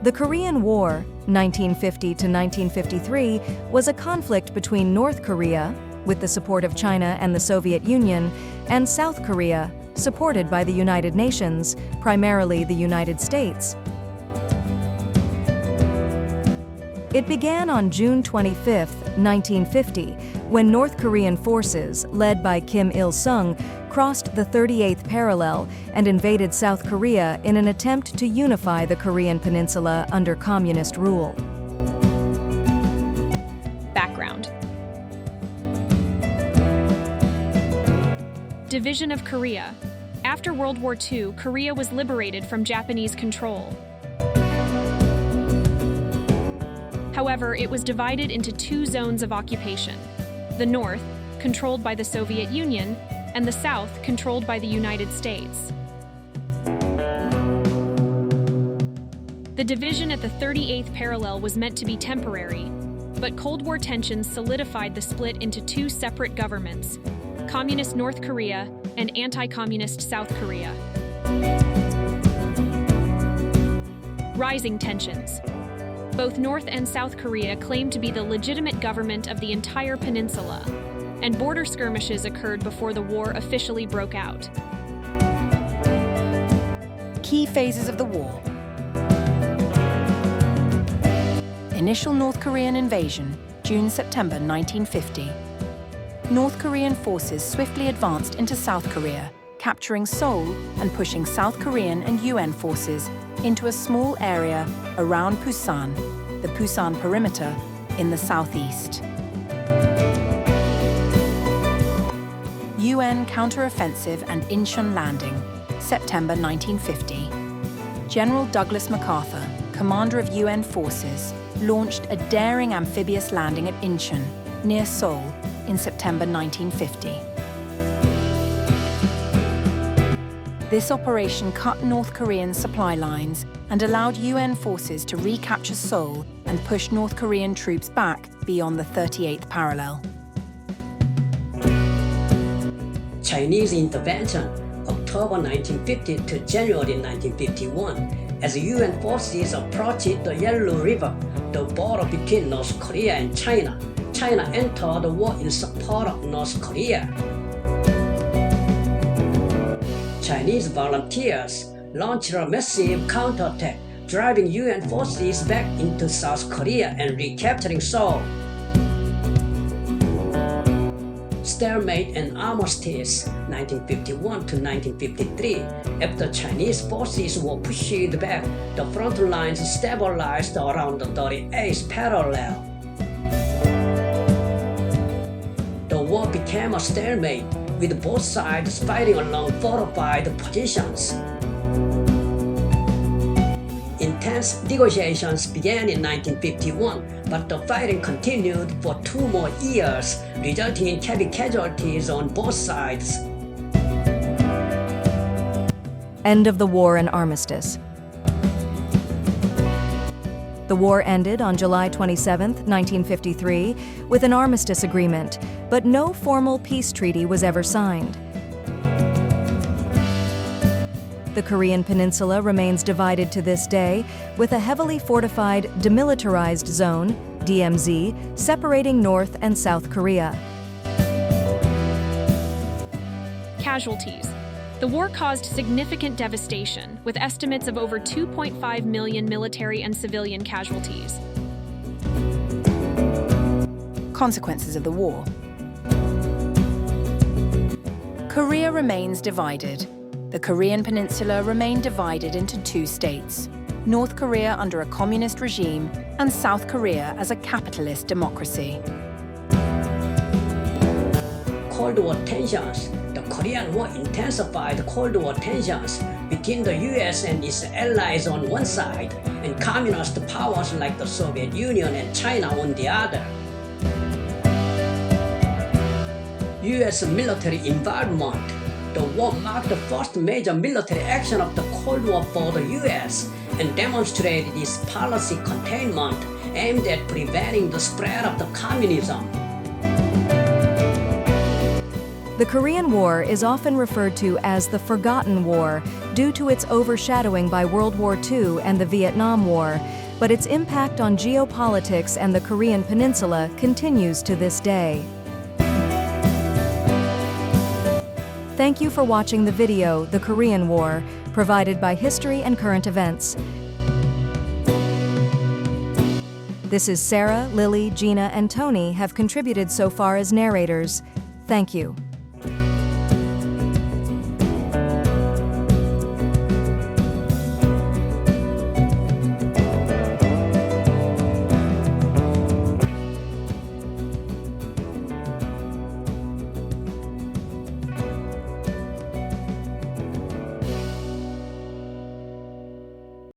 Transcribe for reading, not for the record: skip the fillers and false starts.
The Korean War, 1950 to 1953, was a conflict between North Korea, with the support of China and the Soviet Union, and South Korea, supported by the United Nations, primarily the United States. It began on June 25, 1950, when North Korean forces, led by Kim Il-sung, crossed the 38th parallel and invaded South Korea in an attempt to unify the Korean peninsula under communist rule. Background. Division of Korea. After World War II, Korea was liberated from Japanese control. However, it was divided into two zones of occupation. The North, controlled by the Soviet Union, and the South, controlled by the United States. The division at the 38th parallel was meant to be temporary, but Cold War tensions solidified the split into two separate governments, Communist North Korea and anti-communist South Korea. Rising tensions. Both North and South Korea claimed to be the legitimate government of the entire peninsula, and border skirmishes occurred before the war officially broke out. Key phases of the war. Initial North Korean invasion, June-September 1950. North Korean forces swiftly advanced into South Korea, capturing Seoul and pushing South Korean and UN forces into a small area around Busan, the Busan perimeter, in the southeast. UN counteroffensive and Incheon landing, September 1950. General Douglas MacArthur, commander of UN forces, launched a daring amphibious landing at Incheon, near Seoul, in September 1950. This operation cut North Korean supply lines and allowed UN forces to recapture Seoul and push North Korean troops back beyond the 38th parallel. Chinese intervention, October 1950 to January 1951, as UN forces approached the Yellow River, the border between North Korea and China. China entered the war in support of North Korea. Chinese volunteers launched a massive counterattack, driving UN forces back into South Korea and recapturing Seoul. Stalemate and armistice, 1951 to 1953. After Chinese forces were pushed back, the front lines stabilized around the 38th parallel. The war became a stalemate, with both sides fighting along fortified positions. Intense negotiations began in 1951, but the fighting continued for 2 more years, resulting in heavy casualties on both sides. End of the war and armistice. The war ended on July 27, 1953, with an armistice agreement, but no formal peace treaty was ever signed. The Korean peninsula remains divided to this day, with a heavily fortified demilitarized zone, DMZ, separating North and South Korea. Casualties. The war caused significant devastation, with estimates of over 2.5 million military and civilian casualties. Consequences of the war. Korea remains divided. The Korean peninsula remained divided into two states, North Korea under a communist regime and South Korea as a capitalist democracy. Cold War tensions. The Korean War intensified Cold War tensions between the US and its allies on one side and communist powers like the Soviet Union and China on the other. US military involvement. The war marked the first major military action of the Cold War for the US and demonstrated its policy containment aimed at preventing the spread of the communism. The Korean War is often referred to as the Forgotten War due to its overshadowing by World War II and the Vietnam War, but its impact on geopolitics and the Korean Peninsula continues to this day. Thank you for watching the video, The Korean War, provided by History and Current Events. This is Sarah, Lily, Gina, and Tony have contributed so far as narrators. Thank you.